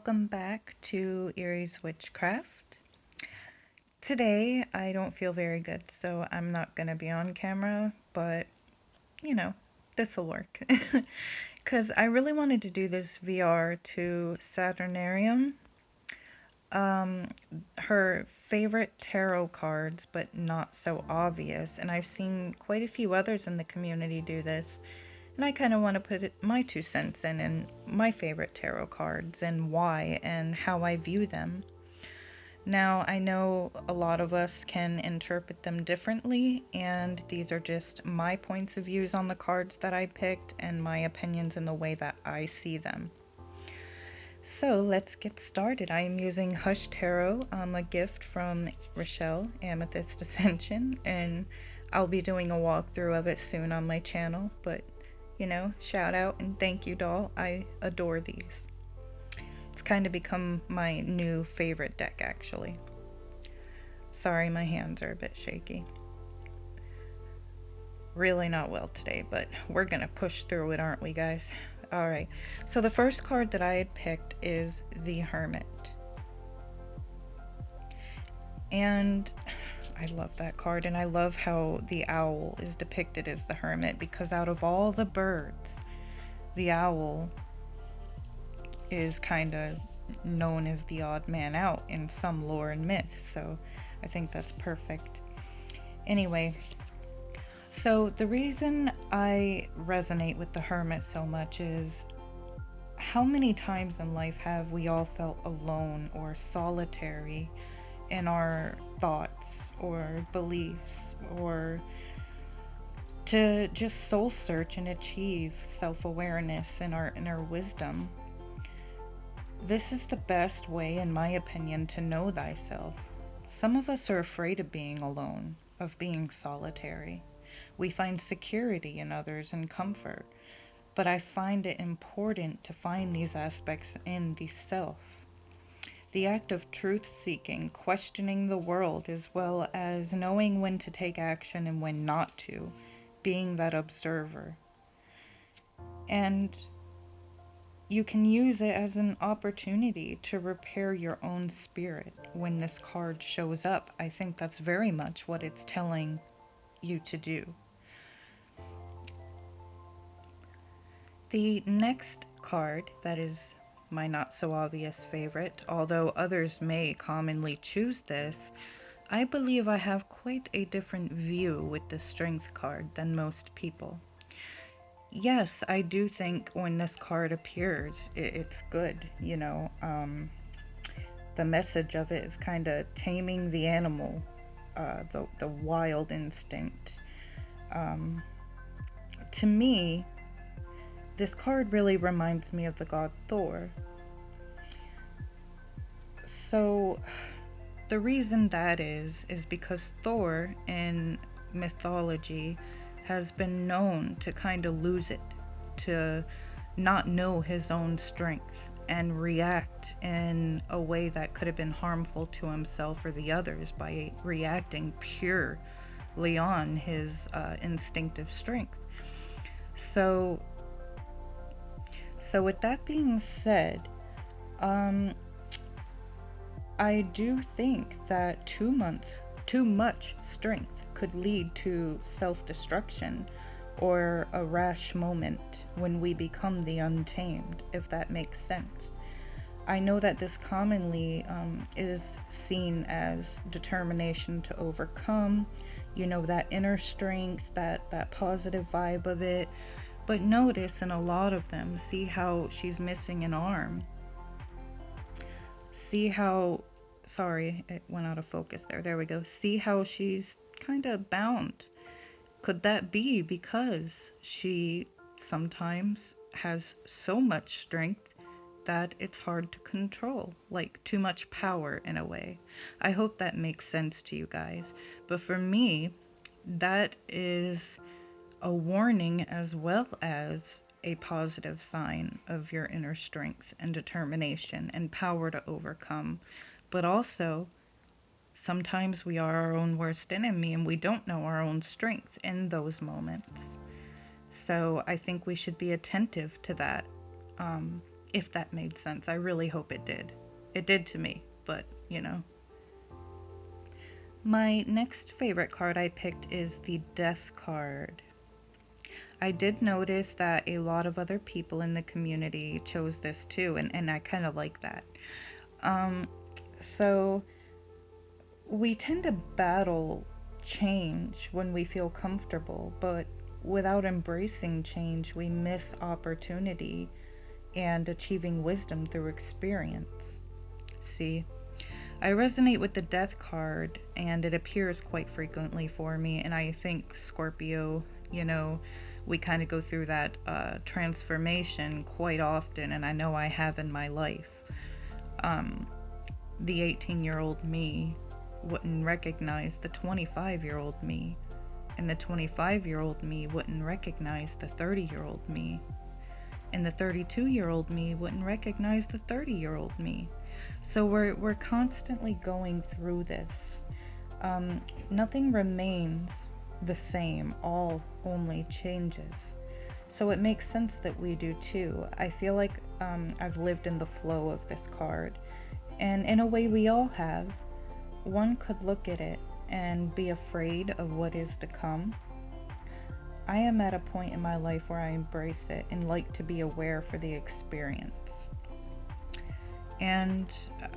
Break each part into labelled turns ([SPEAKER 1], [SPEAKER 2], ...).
[SPEAKER 1] Welcome back to Erie's Witchcraft. Today I don't feel very good, so I'm not gonna be on camera, but you know, this'll work. Because I really wanted to do this VR to Saturnarium. Um, Her favorite tarot cards, but not so obvious, and I've seen quite a few others in the community do this. And I kind of want to put my 2 cents in and my favorite tarot cards and why and how I view them. Now, I know a lot of us can interpret them differently, and these are just my points of views on the cards that I picked and my opinions in the way that I see them. So let's get started. I am using Hush Tarot, a gift from Rochelle, Amethyst Ascension, and I'll be doing a walkthrough of it soon on my channel, but shout out and thank you, doll. I adore these. It's kind of become my new favorite deck, actually. Sorry, my hands are a bit shaky. Really not well today, but we're gonna push through it, aren't we, guys? Alright, so the first card that I had picked is the Hermit. And I love that card, and I love how the owl is depicted as the hermit, because out of all the birds, the owl is kind of known as the odd man out in some lore and myth, so I think that's perfect. Anyway, so the reason I resonate with the Hermit so much is how many times in life have we all felt alone or solitary in our thoughts or beliefs, or to just soul search and achieve self-awareness and our inner wisdom. This is the best way, in my opinion, to know thyself. Some of us are afraid of being alone, of being solitary. We find security in others and comfort, but I find it important to find these aspects in the self. The act of truth-seeking, questioning the world, as well as knowing when to take action and when not to, being that observer. And you can use it as an opportunity to repair your own spirit when this card shows up. I think that's very much what it's telling you to do. The next card that is my not so obvious favorite, although others may commonly choose this, I believe I have quite a different view with the Strength card than most people. Yes, I do think when this card appears, it's good, the message of it is kind of taming the animal, the wild instinct. To me, this card really reminds me of the god Thor. So the reason that is because Thor in mythology has been known to kind of lose it, to not know his own strength and react in a way that could have been harmful to himself or the others by reacting purely on his instinctive strength. So with that being said, I do think that too much strength could lead to self-destruction or a rash moment when we become the untamed, if that makes sense. I know that this commonly is seen as determination to overcome, that inner strength, that positive vibe of it. But notice in a lot of them, see how she's missing an arm. See how, sorry, it went out of focus there. There we go. See how she's kind of bound. Could that be because she sometimes has so much strength that it's hard to control, like too much power in a way? I hope that makes sense to you guys. But for me, that is a warning as well as a positive sign of your inner strength and determination and power to overcome. But also, sometimes we are our own worst enemy and we don't know our own strength in those moments. So I think we should be attentive to that. if that made sense. I really hope it did. It did to me, but My next favorite card I picked is the Death card. I did notice that a lot of other people in the community chose this too, and I kind of like that. Um, so we tend to battle change when we feel comfortable, but without embracing change, we miss opportunity and achieving wisdom through experience. See, I resonate with the Death card, and it appears quite frequently for me, and I think Scorpio, we kind of go through that transformation quite often, and I know I have in my life. The 18-year-old me wouldn't recognize the 25-year-old me, and the 25-year-old me wouldn't recognize the 30-year-old me, and the 32-year-old me wouldn't recognize the 30-year-old me. So we're constantly going through this. Nothing remains the same, all only changes. So it makes sense that we do too. I feel like I've lived in the flow of this card, and in a way we all have. One could look at it and be afraid of what is to come. I am at a point in my life where I embrace it and like to be aware for the experience. And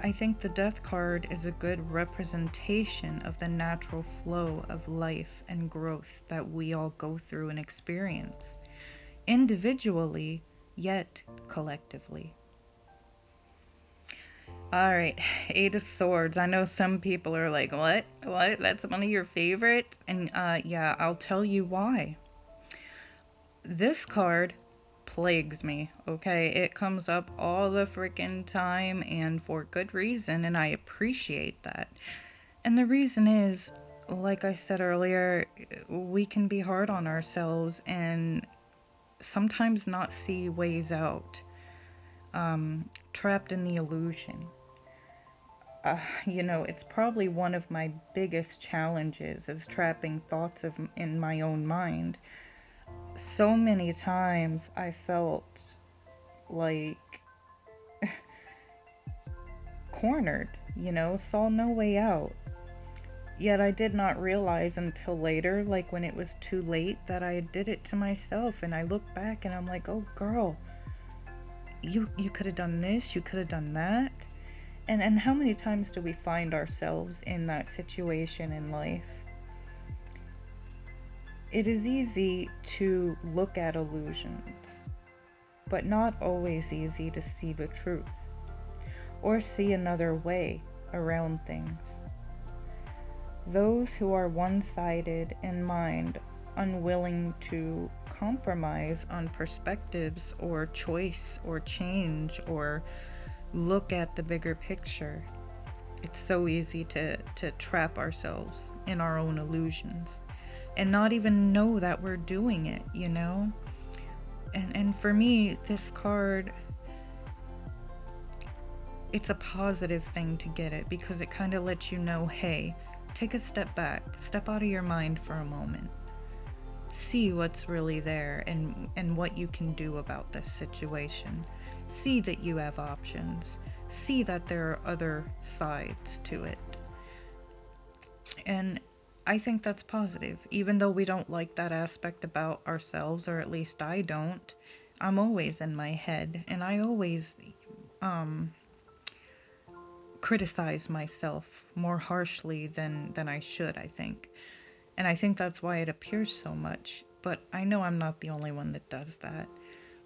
[SPEAKER 1] I think the Death card is a good representation of the natural flow of life and growth that we all go through and experience, individually, yet collectively. Alright, Eight of Swords. I know some people are like, what? What? That's one of your favorites? And yeah, I'll tell you why. This card plagues me, okay? It comes up all the freaking time and for good reason, and I appreciate that. And the reason is, like I said earlier, we can be hard on ourselves and sometimes not see ways out, trapped in the illusion. It's probably one of my biggest challenges is trapping thoughts in my own mind. So many times I felt like cornered, saw no way out. Yet I did not realize until later, like when it was too late, that I did it to myself. And I look back and I'm like, oh girl, you could have done this, you could have done that. And how many times do we find ourselves in that situation in life? It is easy to look at illusions, but not always easy to see the truth or see another way around things. Those who are one-sided in mind, unwilling to compromise on perspectives or choice or change or look at the bigger picture. It's so easy to trap ourselves in our own illusions and not even know that we're doing it, And for me, this card, it's a positive thing to get it because it kind of lets you know, hey, take a step back, step out of your mind for a moment. See what's really there and what you can do about this situation. See that you have options. See that there are other sides to it. And I think that's positive. Even though we don't like that aspect about ourselves, or at least I don't, I'm always in my head, and I always criticize myself more harshly than I should, I think. And I think that's why it appears so much. But I know I'm not the only one that does that.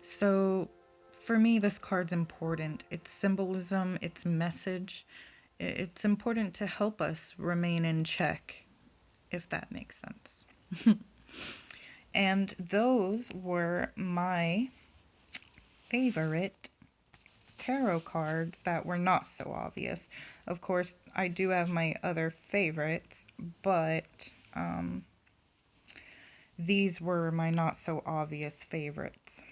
[SPEAKER 1] So for me, this card's important. Its symbolism, its message, it's important to help us remain in check, if that makes sense. And those were my favorite tarot cards that were not so obvious. Of course, I do have my other favorites, but these were my not so obvious favorites.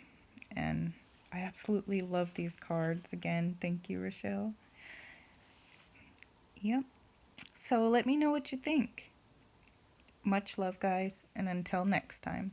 [SPEAKER 1] And I absolutely love these cards. Again, thank you, Rochelle. Yep. So let me know what you think. Much love, guys, and until next time.